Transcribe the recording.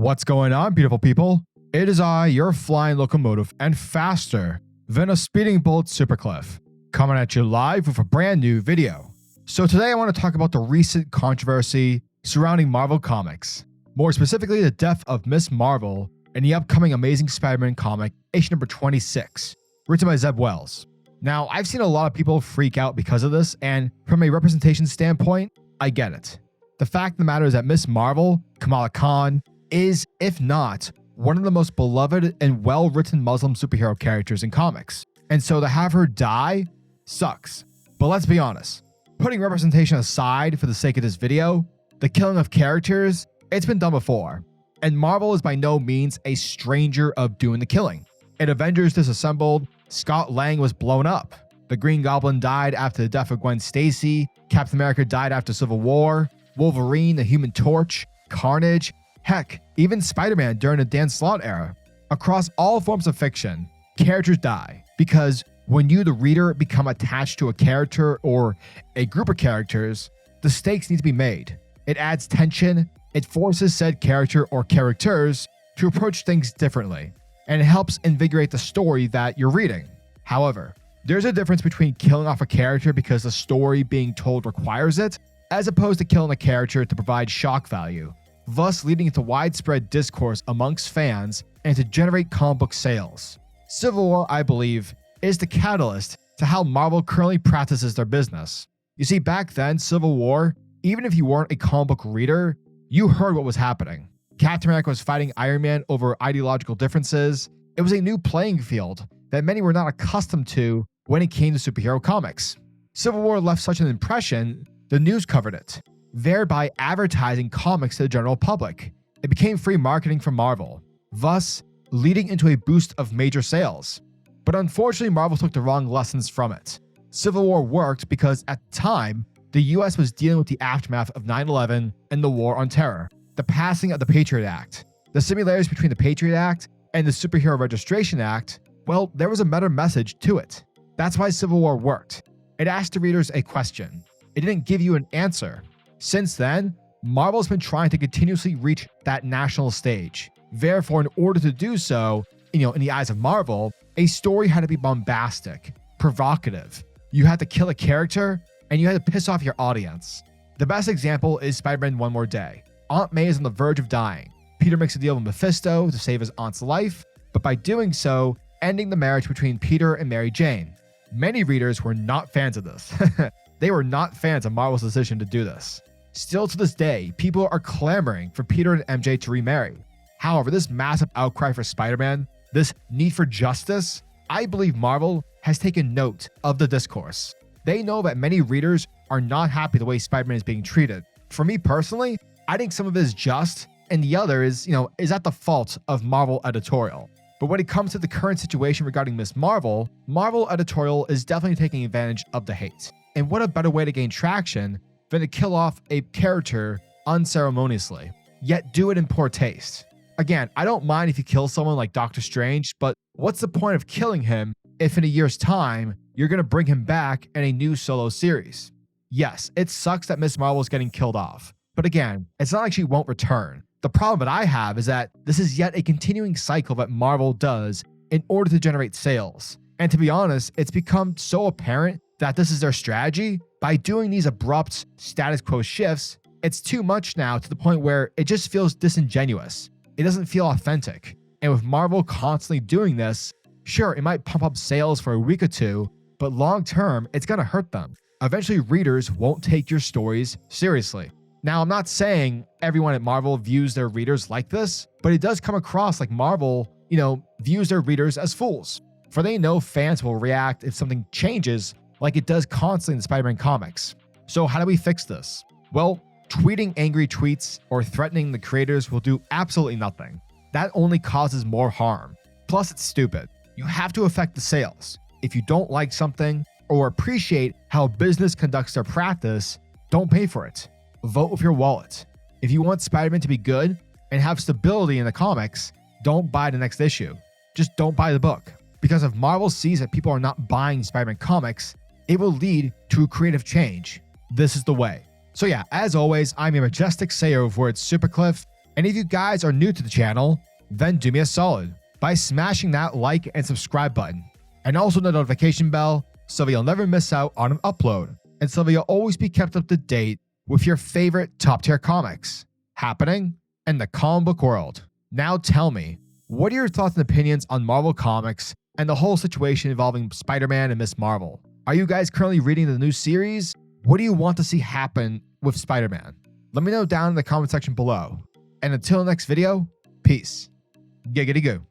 What's going on, beautiful people? It is I, your flying locomotive, and faster than a speeding bullet, SuperCliff, coming at you live with a brand new video. So today I want to talk about the recent controversy surrounding Marvel Comics, more specifically the death of MsMarvel and the upcoming Amazing Spider-Man comic, issue number 26, written by Zeb Wells. Now, I've seen a lot of people freak out because of this, and from a representation standpoint, I get it. The fact of the matter is that MsMarvel, Kamala Khan, is, if not, one of the most beloved and well-written Muslim superhero characters in comics. And so to have her die sucks. But let's be honest, putting representation aside for the sake of this video, the killing of characters, it's been done before. And Marvel is by no means a stranger of doing the killing. In Avengers Disassembled, Scott Lang was blown up. The Green Goblin died after the death of Gwen Stacy. Captain America died after Civil War. Wolverine, the Human Torch, Carnage, heck, even Spider-Man during the danslott era. Across all forms of fiction, characters die because when you, the reader, become attached to a character or a group of characters, the stakes need to be made. It adds tension, it forces said character or characters to approach things differently, and it helps invigorate the story that you're reading. However, there's a difference between killing off a character because the story being told requires it, as opposed to killing a character to provide shock value, thus leading to widespread discourse amongst fans and to generate comic book sales. Civil War, I believe, is the catalyst to how Marvel currently practices their business. You see, back then, Civil War, even if you weren't a comic book reader, you heard what was happening. Captain America was fighting Iron Man over ideological differences. It was a new playing field that many were not accustomed to when it came to superhero comics. Civil War left such an impression, the news covered it, thereby advertising comics to the general public. It became free marketing for Marvel, thus leading into a boost of major sales. But unfortunately, Marvel took the wrong lessons from it. Civil War worked because at the time, the US was dealing with the aftermath of 9/11 and the War on Terror, the passing of the Patriot Act. The similarities between the Patriot Act and the Superhero Registration Act, well, there was a meta message to it. That's why Civil War worked. It asked the readers a question. It didn't give you an answer. Since then, Marvel's been trying to continuously reach that national stage. Therefore, in order to do so, in the eyes of Marvel, a story had to be bombastic, provocative. You had to kill a character, and you had to piss off your audience. The best example is Spider-Man One More Day. Aunt May is on the verge of dying. Peter makes a deal with Mephisto to save his aunt's life, but by doing so, ending the marriage between Peter and Mary Jane. Many readers were not fans of this. They were not fans of Marvel's decision to do this. Still to this day, people are clamoring for Peter and MJ to remarry. However, this massive outcry for Spider-Man, this need for justice, I believe Marvel has taken note of the discourse. They know that many readers are not happy the way Spider-Man is being treated. For me personally, I think some of it is just, and the other is at the fault of Marvel editorial. But when it comes to the current situation regarding MsMarvel, Marvel editorial is definitely taking advantage of the hate. And what a better way to gain traction than to kill off a character unceremoniously, yet do it in poor taste. Again, I don't mind if you kill someone like Doctor Strange, but what's the point of killing him if in a year's time, you're going to bring him back in a new solo series? Yes, it sucks that MsMarvel is getting killed off, but again, it's not like she won't return. The problem that I have is that this is yet a continuing cycle that Marvel does in order to generate sales. And to be honest, it's become so apparent that this is their strategy. By doing these abrupt status quo shifts, it's too much now to the point where it just feels disingenuous. It doesn't feel authentic. And with Marvel constantly doing this, sure, it might pump up sales for a week or two, but long term, it's gonna hurt them. Eventually, readers won't take your stories seriously. Now, I'm not saying everyone at Marvel views their readers like this, but it does come across like Marvel, views their readers as fools. For they know fans will react if something changes like it does constantly in the Spider-Man comics. So how do we fix this? Well, tweeting angry tweets or threatening the creators will do absolutely nothing. That only causes more harm. Plus, it's stupid. You have to affect the sales. If you don't like something or appreciate how a business conducts their practice, don't pay for it. Vote with your wallet. If you want Spider-Man to be good and have stability in the comics, don't buy the next issue. Just don't buy the book. Because if Marvel sees that people are not buying Spider-Man comics, it will lead to a creative change. This is the way. So yeah, as always, I'm your majestic sayer of words, SuperCliff, And if you guys are new to the channel, then do me a solid by smashing that like and subscribe button, and also the notification bell so that you'll never miss out on an upload, and so that you'll always be kept up to date with your favorite top tier comics happening in the comic book world. Now tell me, what are your thoughts and opinions on Marvel Comics and the whole situation involving Spider-Man and MsMarvel? Are you guys currently reading the new series? What do you want to see happen with Spider-Man? Let me know down in the comment section below. And until next video, peace. Giggity goo.